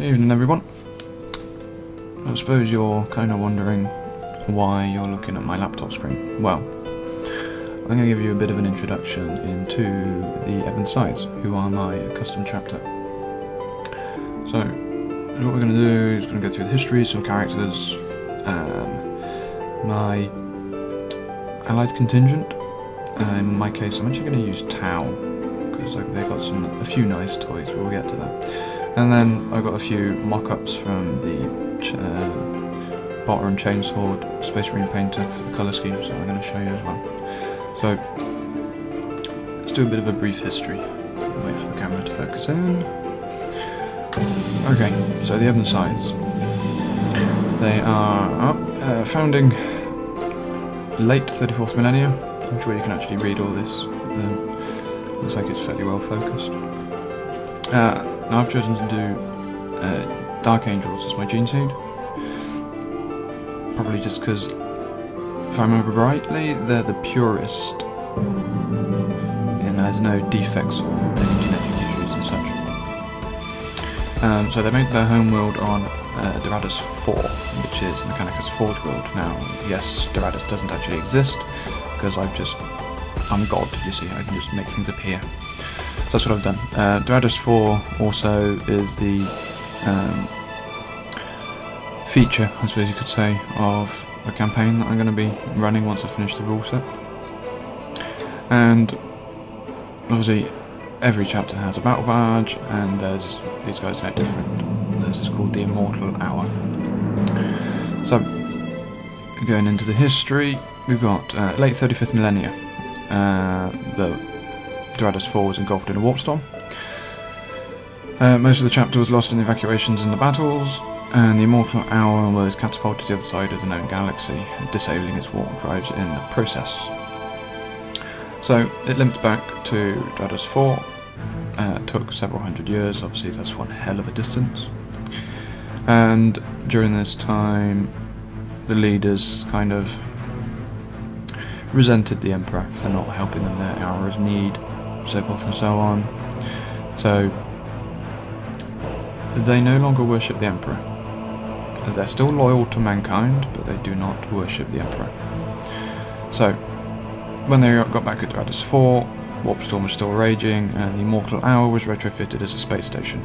Evening everyone. I suppose you're kind of wondering why you're looking at my laptop screen. Well, I'm going to give you a bit of an introduction into the Ebon Scythes, who are my custom chapter. So, what we're going to do is going to go through the history, some characters, my allied contingent. In my case, I'm actually going to use Tau, because they've got a few nice toys, but we'll get to that. And then I've got a few mock-ups from the Botter and Chainsword Space Marine Painter for the colour scheme, so I'm going to show you as well. So, let's do a bit of a brief history. Wait for the camera to focus in. Okay, so the Ebon Scythes. They are founding late 34th millennia. I'm sure you can actually read all this. Looks like it's fairly well focused. Now I've chosen to do Dark Angels as my gene seed. Probably just because, if I remember rightly, they're the purest. And there's no defects or any genetic issues and such. So they made their homeworld on Doradus 4, which is Mechanicus Forge world. Now, yes, Doradus doesn't actually exist, because I'm God, you see, I can just make things appear. So that's what I've done. Doradus 4 also is the feature, I suppose you could say, of the campaign that I'm going to be running once I finish the rule set. And obviously every chapter has a battle badge, and these guys are no different. This is called the Immortal Hour. So, going into the history, we've got late 35th millennia. The Doradus 4 was engulfed in a warp storm. Most of the chapter was lost in the evacuations and the battles, and the Immortal Hour was catapulted to the other side of the known galaxy, disabling its warp drives in the process. So it limped back to Doradus 4. Took several hundred years, obviously that's one hell of a distance. And during this time, the leaders kind of resented the Emperor for not helping them in their hour of need, so forth and so on. So they no longer worship the Emperor. They're still loyal to mankind, but they do not worship the Emperor. So when they got back at Doradus 4, Warp Storm was still raging, and the Immortal Hour was retrofitted as a space station.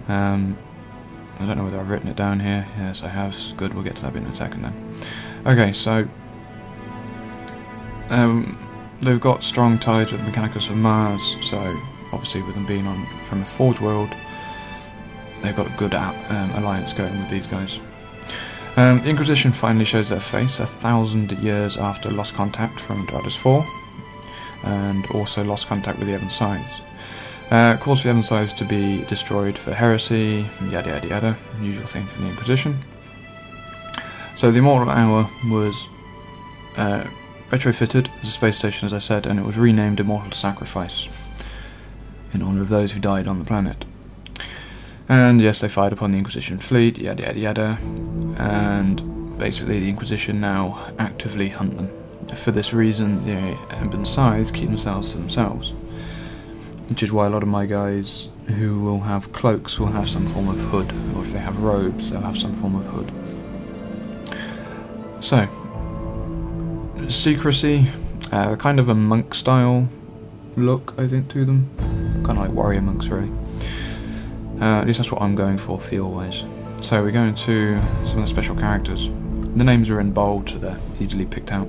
I don't know whether I've written it down here. Yes, I have. Good, we'll get to that bit in a second then. Okay, so they've got strong ties with the Mechanicus of Mars, so obviously with them being from a Forge world, they've got a good alliance going with these guys. The Inquisition finally shows their face 1,000 years after lost contact from Doradus 4, and also lost contact with the Ebon Scythes. Calls for the Ebon Scythes to be destroyed for heresy, yada yada yada, usual thing from the Inquisition. So the Immortal Hour was retrofitted as a space station, as I said, and it was renamed Immortal Sacrifice, in honour of those who died on the planet. And yes, they fired upon the Inquisition fleet, yada yada yada, and basically the Inquisition now actively hunt them. For this reason, the Ebon Scythes keep themselves to themselves, which is why a lot of my guys who will have cloaks will have some form of hood, or if they have robes, they'll have some form of hood. So, secrecy, kind of a monk style look, I think, to them. Kind of like warrior monks, really. At least that's what I'm going for, feel-wise. So we go into some of the special characters. The names are in bold, so they're easily picked out.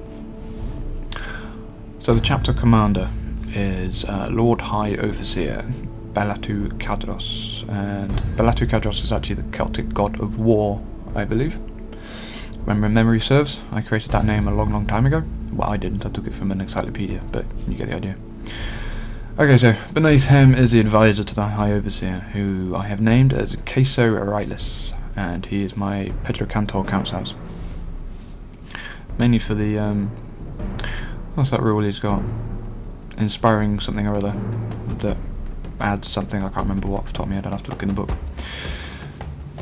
So the chapter commander is Lord High Overseer Balatu Kadros, and Balatu Kadros is actually the Celtic god of war, I believe. When my memory serves, I created that name a long time ago. Well, I didn't, I took it from an encyclopedia, but you get the idea. Okay, so beneath him is the advisor to the High Overseer, who I have named as Queso Aurelius, and he is my Petrocantor Count's house. Mainly for the, what's that rule he's got? Inspiring something or other that adds something, I can't remember what off the top of my head, I'd have to look in the book.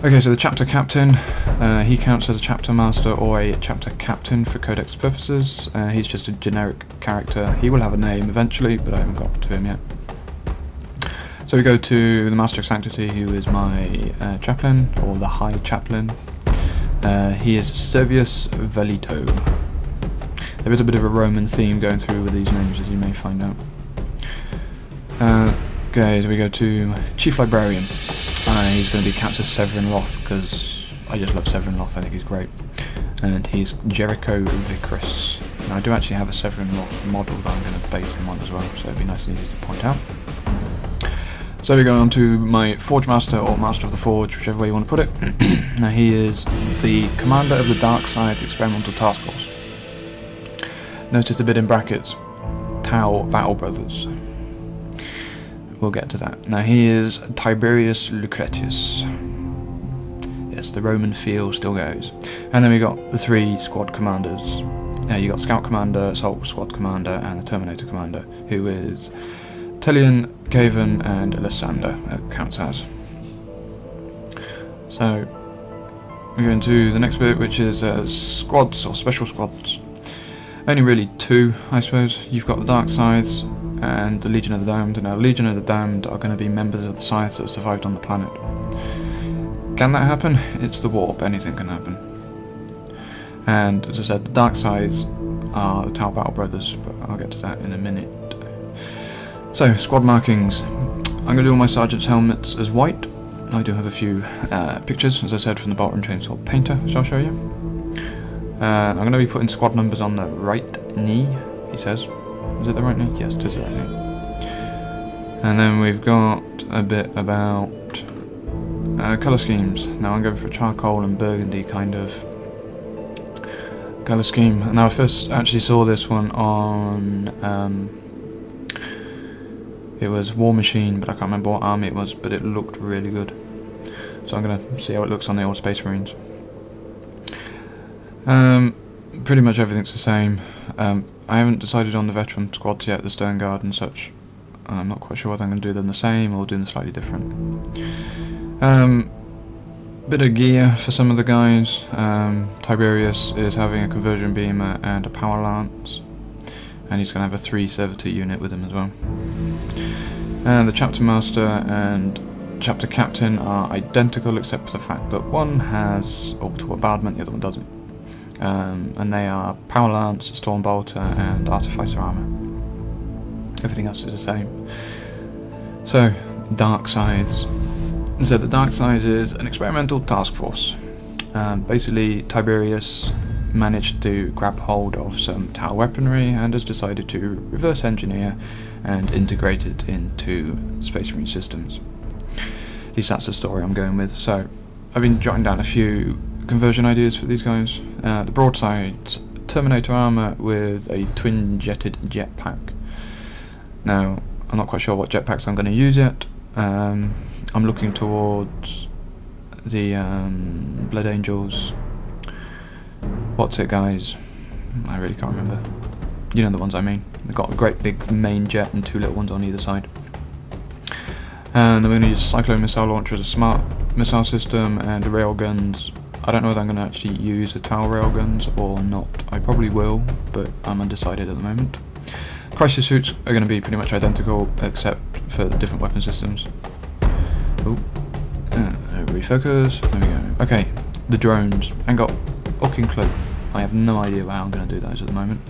Okay, so the chapter captain, he counts as a chapter master or a chapter captain for codex purposes. He's just a generic character. He will have a name eventually, but I haven't got to him yet. So we go to the Master of Sanctity, who is my chaplain, or the High Chaplain. He is Servius Velito. There is a bit of a Roman theme going through with these names, as you may find out. Okay, so we go to Chief Librarian. He's going to be Councillor Severin Loth, because I just love Severin Loth, I think he's great. And he's Jericho Vicaris. Now I do actually have a Severin Loth model that I'm going to base him on as well, so it'd be nice and easy to point out. So we go on to my Forge Master, or Master of the Forge, whichever way you want to put it. Now he is the Commander of the Dark Scythes Experimental Task Force. Notice a bit in brackets, Tau Battle Brothers. We'll get to that. Now he is Tiberius Lucretius. Yes, the Roman feel still goes. And then we got the 3 squad commanders. You got Scout Commander, Assault Squad Commander, and the Terminator Commander, who is Telian, Caven, and Lysander, counts as. So we're going to the next bit, which is squads, or special squads. Only really 2, I suppose. You've got the Dark Scythes and the Legion of the Damned. Now, Legion of the Damned are going to be members of the Scythes that survived on the planet. Can that happen? It's the warp, anything can happen. And as I said, the Dark Scythes are the Tau Battle Brothers, but I'll get to that in a minute. So, squad markings. I'm going to do all my sergeant's helmets as white. I do have a few pictures, as I said, from the Bolter and Chainsaw Painter, which I'll show you. I'm going to be putting squad numbers on the right knee, he says. Is it the right knee? Yes, it is the right knee. And then we've got a bit about colour schemes. Now I'm going for a charcoal and burgundy kind of colour scheme. Now I first actually saw this one on it was War Machine, but I can't remember what army it was, but it looked really good. So I'm going to see how it looks on the old Space Marines. Pretty much everything's the same. I haven't decided on the veteran squads yet, the Stern Guard and such. I'm not quite sure whether I'm going to do them the same or do them slightly different. Bit of gear for some of the guys. Tiberius is having a conversion beamer and a power lance, and he's going to have a 3 servitor unit with him as well. And the chapter master and chapter captain are identical, except for the fact that one has orbital bombardment, the other one doesn't. And they are power lance, storm bolter, and artificer armor. Everything else is the same. So, Dark Scythes. So the Dark Scythes is an experimental task force. Basically, Tiberius managed to grab hold of some Tau weaponry and has decided to reverse engineer and integrate it into Space Marine systems. At least that's the story I'm going with. So I've been jotting down a few conversion ideas for these guys. The broadside Terminator armor with a twin-jetted jetpack. Now, I'm not quite sure what jetpacks I'm going to use yet. I'm looking towards the Blood Angels. What's it, guys? I really can't remember. You know the ones I mean. They've got a great big main jet and 2 little ones on either side. And then we're going to use Cyclone missile launcher as a smart missile system, and the railguns. I don't know whether I'm going to actually use the Tau railguns or not. I probably will, but I'm undecided at the moment. Crisis suits are going to be pretty much identical, except for the different weapon systems. Oh, refocus. There we go. Okay, the drones. And got fucking clue. I have no idea how I'm going to do those at the moment.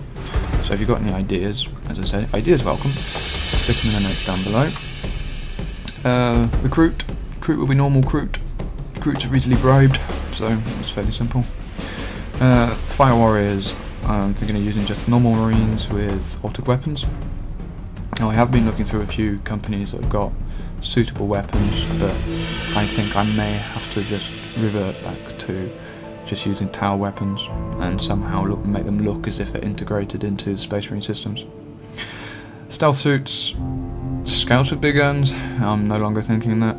So if you've got any ideas, as I say, ideas welcome. Stick them in the notes down below. Recruit. Recruit will be normal recruit. Recruits are easily bribed, so it's fairly simple. Fire warriors. I'm thinking of using just normal marines with altered weapons. Now I have been looking through a few companies that have got suitable weapons, but I think I may have to just revert back to just using Tau weapons and somehow make them look as if they're integrated into the Space Marine systems. Stealth suits, scouts with big guns. I'm no longer thinking that,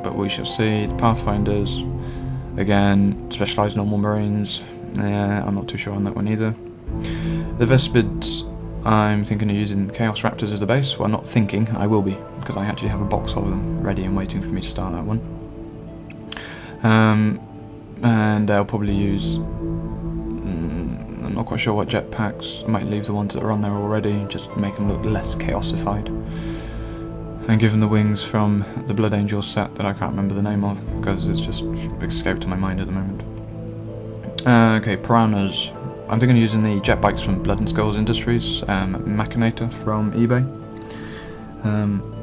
but we shall see. The Pathfinders, again, specialised normal marines. Yeah, I'm not too sure on that one either. The Vespids, I'm thinking of using Chaos Raptors as the base. Well, not thinking, I will be, because I actually have a box of them ready and waiting for me to start that one. And they'll probably use, I'm not quite sure what jetpacks. I might leave the ones that are on there already, just make them look less chaosified. and give them the wings from the Blood Angel set that I can't remember the name of because it's just escaped my mind at the moment. Okay, piranhas. I'm thinking of using the jet bikes from Blood and Skulls Industries, Machinator from eBay.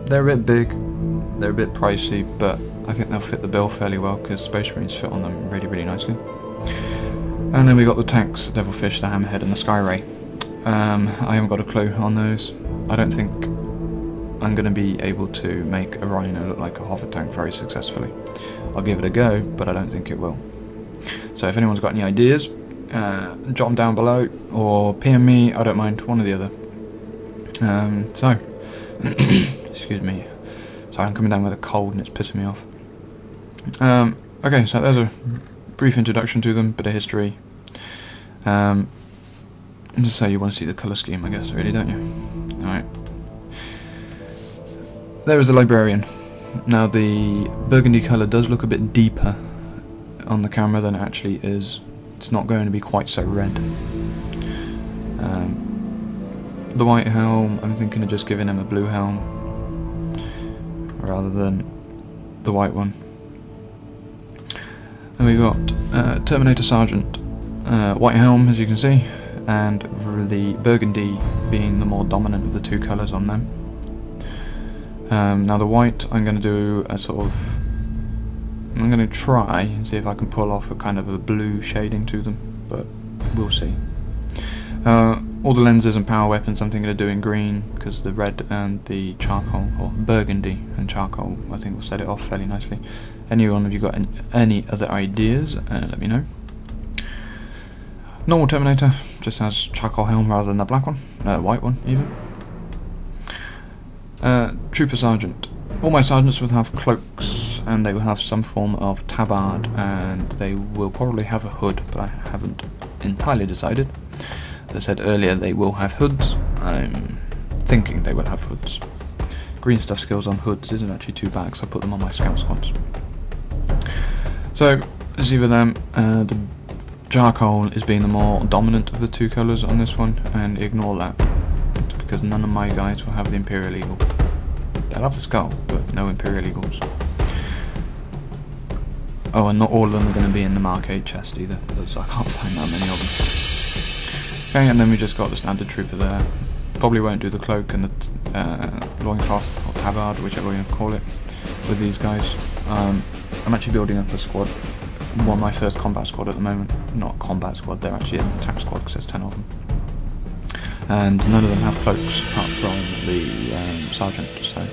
They're a bit big, they're a bit pricey, but I think they'll fit the bill fairly well because Space Marines fit on them really, really nicely. And then we got the tanks, the Devilfish, the Hammerhead and the Skyray. I haven't got a clue on those. I don't think I'm going to be able to make a Rhino look like a hover tank very successfully. I'll give it a go, but I don't think it will. So if anyone's got any ideas, drop them down below, or PM me, I don't mind, one or the other. Excuse me. Sorry, I'm coming down with a cold and it's pissing me off. Okay, so there's a brief introduction to them, bit of history. Just say you want to see the colour scheme, I guess, really, don't you? Alright. There is the Librarian. Now the burgundy colour does look a bit deeper on the camera than it actually is. It's not going to be quite so red. The white helm, I'm thinking of just giving him a blue helm rather than the white one. And we've got Terminator Sergeant, white helm as you can see, and the burgundy being the more dominant of the two colours on them. Now the white, I'm going to do a sort of, I'm going to try and see if I can pull off a kind of a blue shading to them, but we'll see. All the lenses and power weapons I'm thinking of doing green, because the red and the charcoal, or burgundy and charcoal, I think will set it off fairly nicely. Anyone of you got any other ideas, let me know. Normal Terminator just has charcoal helm rather than the black one, white one even. Trooper Sergeant. All my sergeants will have cloaks and they will have some form of tabard and they will probably have a hood, but I haven't entirely decided. As I said earlier, they will have hoods. I'm thinking they will have hoods. Green stuff skills on hoods isn't actually too bad because I put them on my scout squads. So, let's see with them. The charcoal is being the more dominant of the two colours on this one, and ignore that because none of my guys will have the Imperial Eagle. They'll have the skull, but no Imperial Eagles. Oh, and not all of them are going to be in the Mark 8 chest either, because I can't find that many of them. Okay, and then we just got the standard trooper there. Probably won't do the cloak and the loincloth or tabard, whichever you call it, with these guys. I'm actually building up a squad, my first combat squad at the moment. Not combat squad, they're actually an attack squad because there's 10 of them. And none of them have cloaks apart from the sergeant, so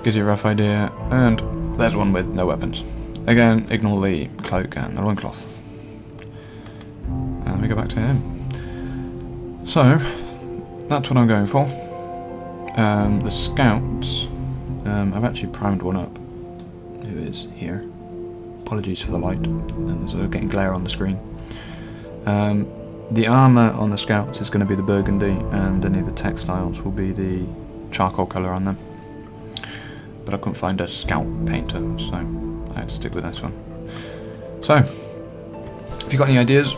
gives you a rough idea. And there's one with no weapons. Again, ignore the cloak and the loincloth. And we go back to him. So, that's what I'm going for. The scouts, I've actually primed one up, who is here. Apologies for the light, and there's getting glare on the screen. The armour on the scouts is going to be the burgundy, and any of the textiles will be the charcoal colour on them. But I couldn't find a scout painter, so I had to stick with this one. So, if you've got any ideas,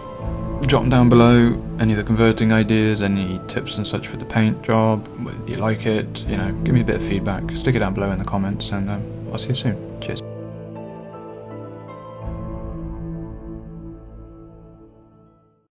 drop them down below. Any of the converting ideas, any tips and such for the paint job, whether you like it, you know, give me a bit of feedback. Stick it down below in the comments, and I'll see you soon. Cheers.